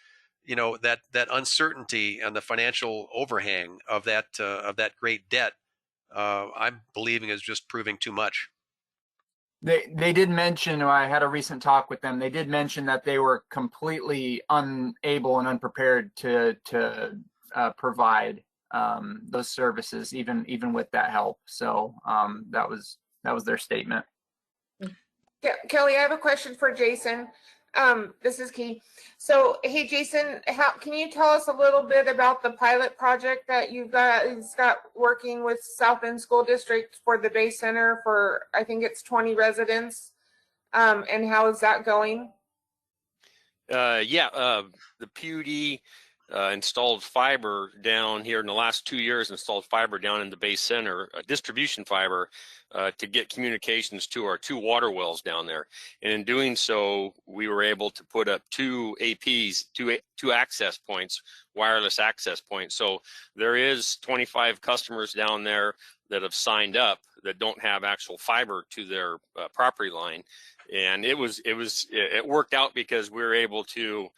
that uncertainty and the financial overhang of that great debt, I'm believing is just proving too much. They did mention, I had a recent talk with them, they did mention that they were completely unable and unprepared to provide those services, even with that help. So that was their statement. Kelly, I have a question for Jason. This is Key. So, hey, Jason, can you tell us a little bit about the pilot project that you've got working with South End School District for the Bay Center for, I think it's 20 residents, and how is that going? The PUD installed fiber down here in the last 2 years, installed fiber down in the Bay Center, distribution fiber, to get communications to our 2 water wells down there. And in doing so, we were able to put up 2 APs, two access points, wireless access points. So there is 25 customers down there that have signed up that don't have actual fiber to their property line. And it worked out because we were able to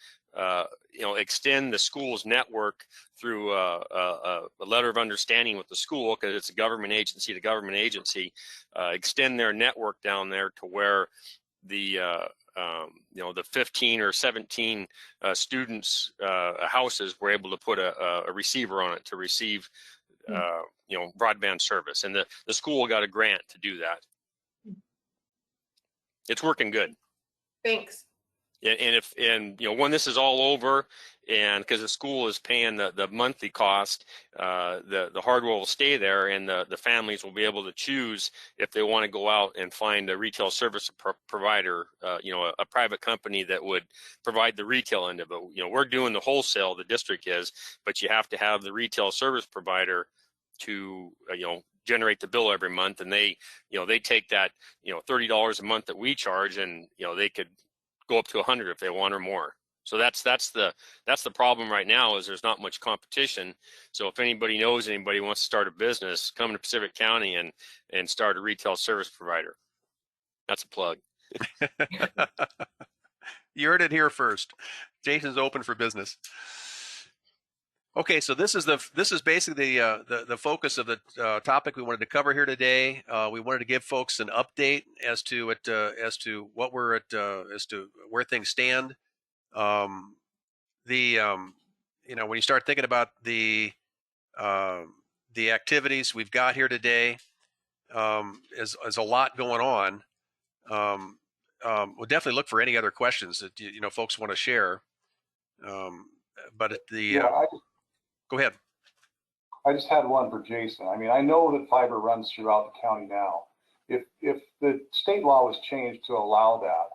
extend the school's network through a letter of understanding with the school, because it's a government agency to government agency, extend their network down there to where the 15 or 17 students houses were able to put a receiver on it to receive broadband service, and the school got a grant to do that. It's working good. Thanks. And when this is all over, and because the school is paying the monthly cost, the hardware will stay there, and the families will be able to choose if they want to go out and find a retail service provider, a private company that would provide the retail end of it. We're doing the wholesale, the district is, but you have to have the retail service provider to generate the bill every month, and they take that $30 a month that we charge, and they could go up to 100 if they want or more. So that's the problem right now, is there's not much competition. So if anybody knows anybody wants to start a business, come to Pacific County and start a retail service provider. That's a plug. You heard it here first. Jason's open for business. Okay, so this is basically the focus of the topic we wanted to cover here today. We wanted to give folks an update as to what we're at, as to where things stand. When you start thinking about the activities we've got here today, is a lot going on. We'll definitely look for any other questions that folks want to share. But at the go ahead. I just had one for Jason. I mean, I know that fiber runs throughout the county now. If the state law was changed to allow that,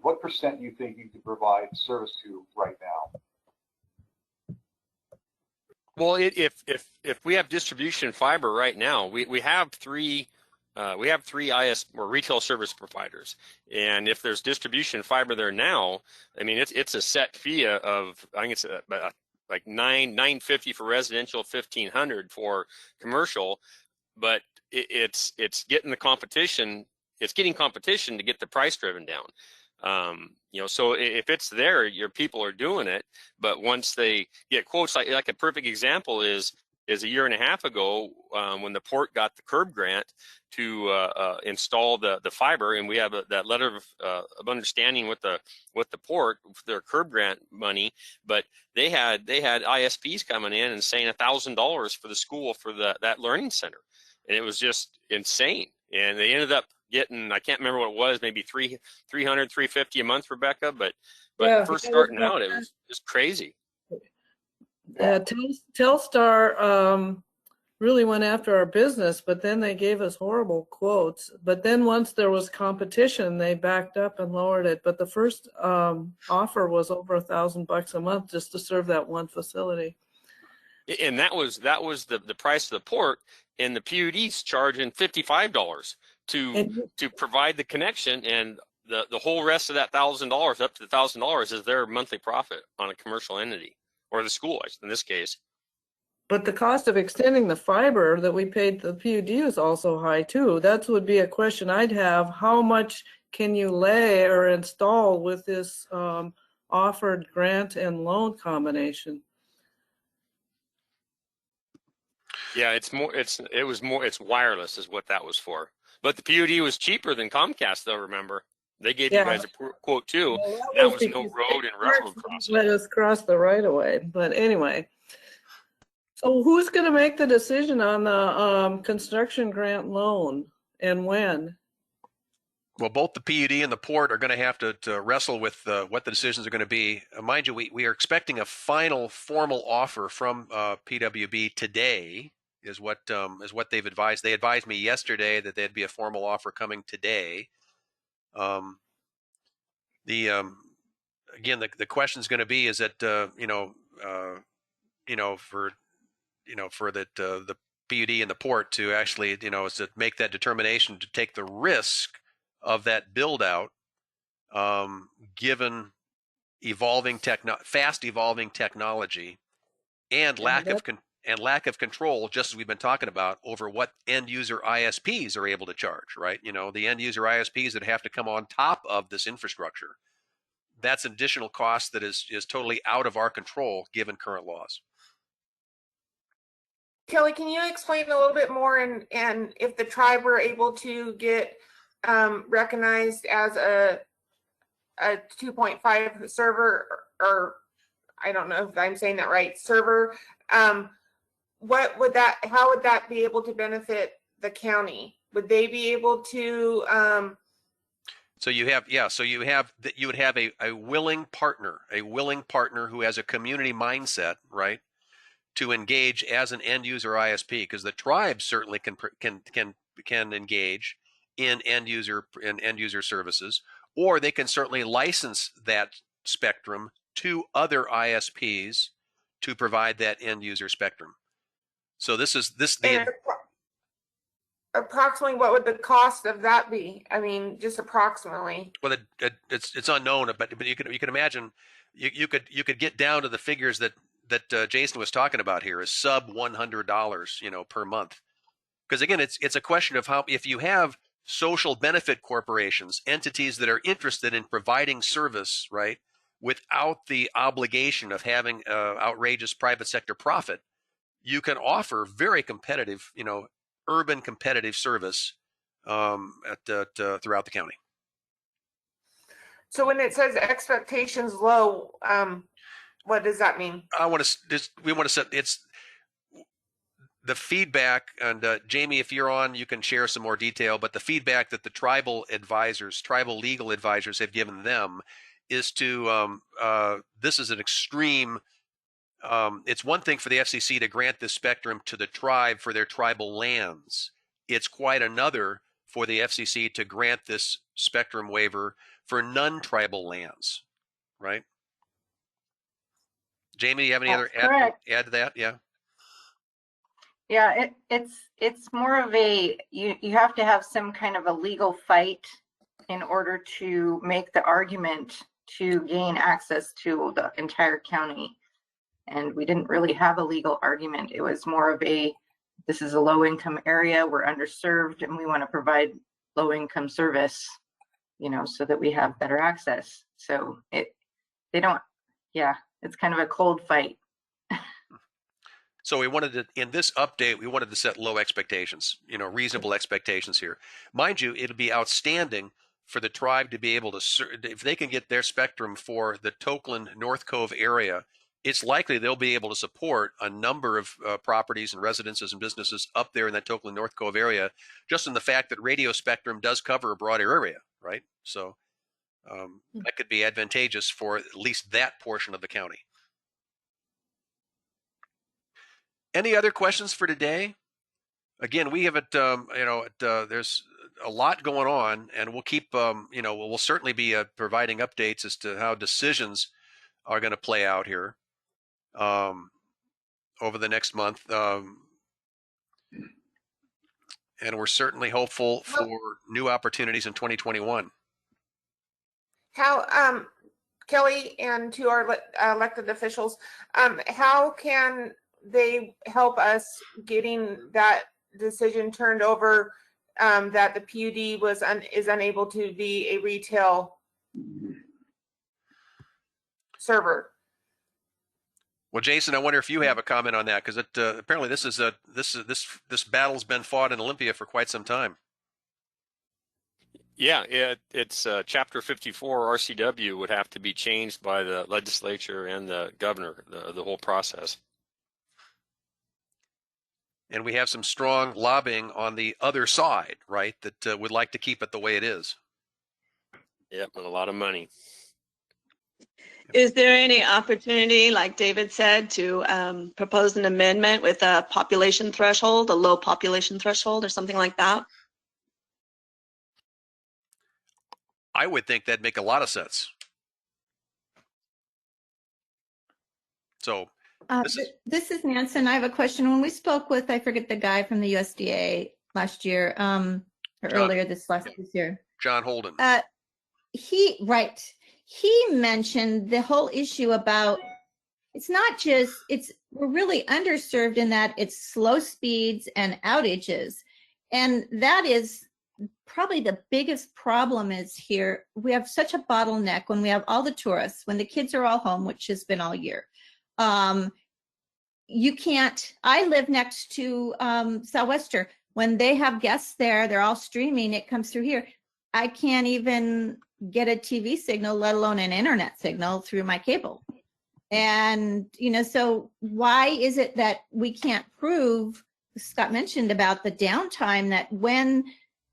what percent do you think you could provide service to right now? Well, if we have distribution fiber right now, we have three IS or retail service providers, and if there's distribution fiber there now, I mean it's a set fee of, I think it's like $950 for residential, $1,500 for commercial, but it's getting the competition. It's getting competition to get the price driven down. So if it's there, your people are doing it. But once they get quotes, like a perfect example is is a year and a half ago when the port got the curb grant to install the fiber, and we have that letter of understanding with the port for their curb grant money, but they had ISPs coming in and saying $1,000 for the school for that learning center, and it was just insane. And they ended up getting, I can't remember what it was, maybe $300, $350 a month, Rebecca, but Yeah, first starting out, it was just crazy. Telstar really went after our business, but then they gave us horrible quotes. But then once there was competition, they backed up and lowered it. But the first offer was over $1,000 a month just to serve that one facility. And that was the price of the port, and the PUD's charging $55 to provide the connection, and the whole rest of that $1,000, up to the $1,000, is their monthly profit on a commercial entity, or the school in this case. But the cost of extending the fiber that we paid the PUD is also high too. That would be a question I'd have. How much can you lay or install with this offered grant and loan combination? Yeah, it's wireless is what that was for. But the PUD was cheaper than Comcast, though, remember? They gave you guys a quote too. Well, that was no road and railroad crossing. Let us cross the right of way. But anyway, so who's going to make the decision on the construction grant loan and when? Well, both the PUD and the port are going to have to wrestle with what the decisions are going to be. Mind you, we are expecting a final formal offer from PWB today, is what they've advised. They advised me yesterday that there'd be a formal offer coming today. Again, the question is going to be, is that for the PUD and the port to actually is to make that determination to take the risk of that build out, given fast evolving technology and lack of control, just as we've been talking about, over what end user ISPs are able to charge, right? The end user ISPs that have to come on top of this infrastructure. That's an additional cost that is totally out of our control given current laws. Kelly, can you explain a little bit more and if the tribe were able to get recognized as a 2.5 server, or I don't know if I'm saying that right, server, how would that be able to benefit the county? Would they be able to So you would have a willing partner who has a community mindset, right, to engage as an end user ISP, because the tribe certainly can engage in end user services, or they can certainly license that spectrum to other ISPs to provide that end user spectrum. So approximately what would the cost of that be? I mean, just approximately. Well, it's unknown, but you can imagine you could get down to the figures that Jason was talking about here, is sub $100 per month. Because again, it's a question of how, if you have social benefit corporations, entities that are interested in providing service, right, without the obligation of having outrageous private sector profit, you can offer very competitive, urban competitive service throughout the county. So when it says expectations low, what does that mean? We want to set the feedback, and Jamie, if you're on, you can share some more detail, but the feedback that the tribal legal advisors have given them is this is an extreme, it's one thing for the FCC to grant this spectrum to the tribe for their tribal lands. It's quite another for the FCC to grant this spectrum waiver for non-tribal lands, right? Jamie, do you have any other add to that? Yeah. Yeah, it's more of you have to have some kind of a legal fight in order to make the argument to gain access to the entire county. And we didn't really have a legal argument. It was more of this is a low income area, we're underserved, and we want to provide low income service, so that we have better access. So it's kind of a cold fight. So we wanted to, in this update, we wanted to set low expectations, reasonable expectations here. Mind you, it'll be outstanding for the tribe to be able to, if they can get their spectrum for the Tokeland North Cove area, it's likely they'll be able to support a number of properties and residences and businesses up there in that Tokeland North Cove area, just in the fact that radio spectrum does cover a broader area, right? So that could be advantageous for at least that portion of the county. Any other questions for today? Again, we have it, there's a lot going on, and we'll keep, we'll certainly be providing updates as to how decisions are going to play out here over the next month. And we're certainly hopeful for new opportunities in 2021. How, Kelly, and to our elected officials, how can they help us getting that decision turned over, that the PUD is unable to be a retail server? Well, Jason, I wonder if you have a comment on that, because apparently this battle's been fought in Olympia for quite some time. Yeah, it's Chapter 54 RCW would have to be changed by the legislature and the governor, the whole process. And we have some strong lobbying on the other side, right, that would like to keep it the way it is. Yep, and a lot of money. Is there any opportunity, like David said, to propose an amendment with a population threshold, a low population threshold or something like that? I would think that'd make a lot of sense. So this is Nansen. I have a question. When we spoke with, I forget the guy from the USDA last year, or earlier this year. John Holden. He mentioned the whole issue about, it's not just, we're really underserved in that it's slow speeds and outages. And that is probably the biggest problem is here. We have such a bottleneck when we have all the tourists, when the kids are all home, which has been all year. You can't, I live next to Southwester. When they have guests there, they're all streaming, it comes through here. I can't even get a TV signal, let alone an internet signal through my cable. And, so why is it that we can't prove, Scott mentioned about the downtime, that when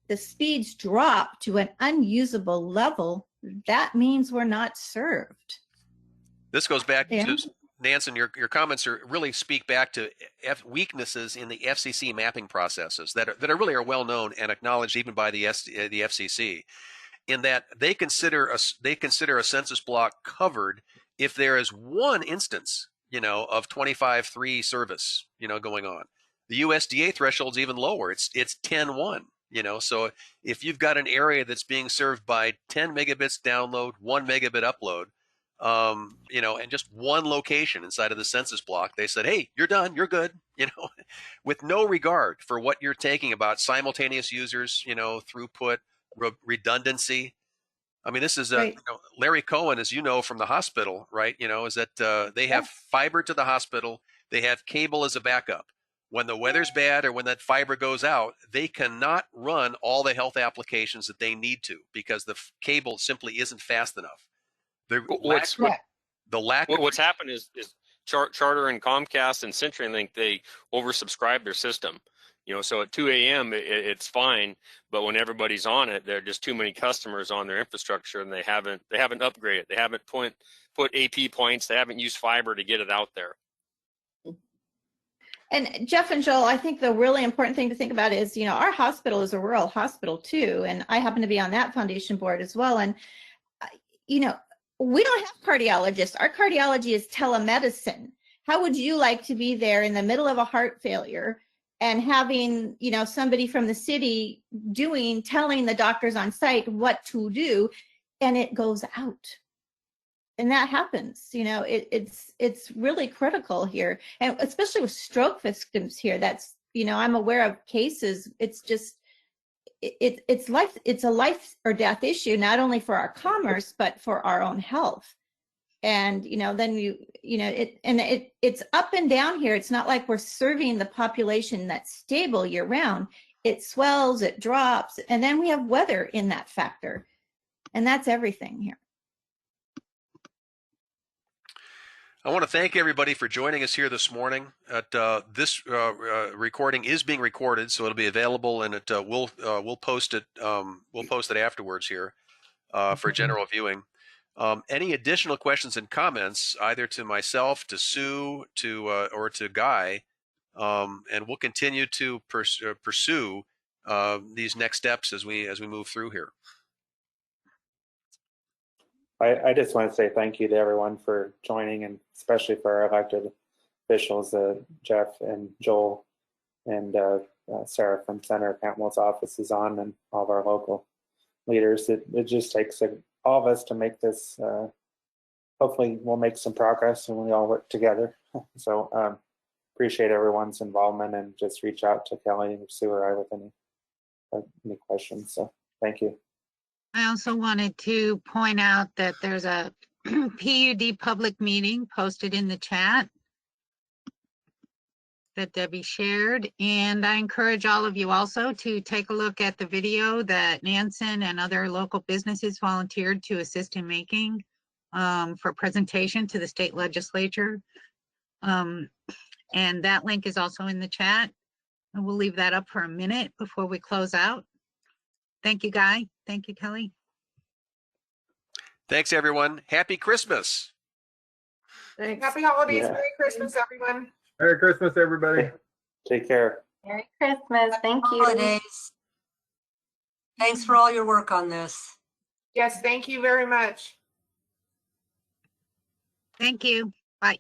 the speeds drop to an unusable level, that means we're not served. This goes back to Nansen, your comments really speak back to weaknesses in the FCC mapping processes that really are well known and acknowledged even by the FCC, in that they consider a census block covered if there is one instance, of 25.3 service, going on. The USDA threshold's even lower. It's 10.1. So if you've got an area that's being served by 10 megabits download, 1 megabit upload, and just one location inside of the census block, they said, hey, you're done, you're good, with no regard for what you're taking about simultaneous users, throughput, redundancy. I mean, this is Larry Cohen, as you know, from the hospital, right? Is that they have fiber to the hospital. They have cable as a backup. When the weather's bad or when that fiber goes out, they cannot run all the health applications that they need to because the cable simply isn't fast enough. What's happened is Charter and Comcast and CenturyLink, they oversubscribe their system. So at 2 a.m. It's fine, but when everybody's on it, there are just too many customers on their infrastructure, and they haven't upgraded. They haven't put AP points. They haven't used fiber to get it out there. And Jeff and Joel, I think the really important thing to think about is, our hospital is a rural hospital too, and I happen to be on that foundation board as well. And we don't have cardiologists. Our cardiology is telemedicine. How would you like to be there in the middle of a heart failure and having, somebody from the city telling the doctors on site what to do, and it goes out? And that happens, it's really critical here. And especially with stroke victims here, that's, I'm aware of cases. It's just, it's a life or death issue, not only for our commerce, but for our own health. And, then it's up and down here. It's not like we're serving the population that's stable year round. It swells, it drops, and then we have weather in that factor. And that's everything here. I want to thank everybody for joining us here this morning. This recording is being recorded, so it'll be available, and we'll post it. We'll post it afterwards here for general viewing. Any additional questions and comments, either to myself, to Sue, or to Guy, and we'll continue to pursue these next steps as we move through here. I just want to say thank you to everyone for joining, and especially for our elected officials, Jeff and Joel and Sarah from Senator Cantwell's office is on, and all of our local leaders. It just takes all of us to make this. Hopefully we'll make some progress and we all work together. So appreciate everyone's involvement, and just reach out to Kelly or Sue or I with any questions. So thank you. I also wanted to point out that there's a PUD public meeting posted in the chat that Debbie shared. And I encourage all of you also to take a look at the video that Nansen and other local businesses volunteered to assist in making for presentation to the state legislature. And that link is also in the chat. And we'll leave that up for a minute before we close out. Thank you, Guy. Thank you, Kelly. Thanks, everyone. Happy Christmas. Thanks. Happy holidays. Yeah. Merry Christmas, everyone. Merry Christmas, everybody. Take care. Merry Christmas. Thank you. Holidays. Thanks for all your work on this. Yes, thank you very much. Thank you. Bye.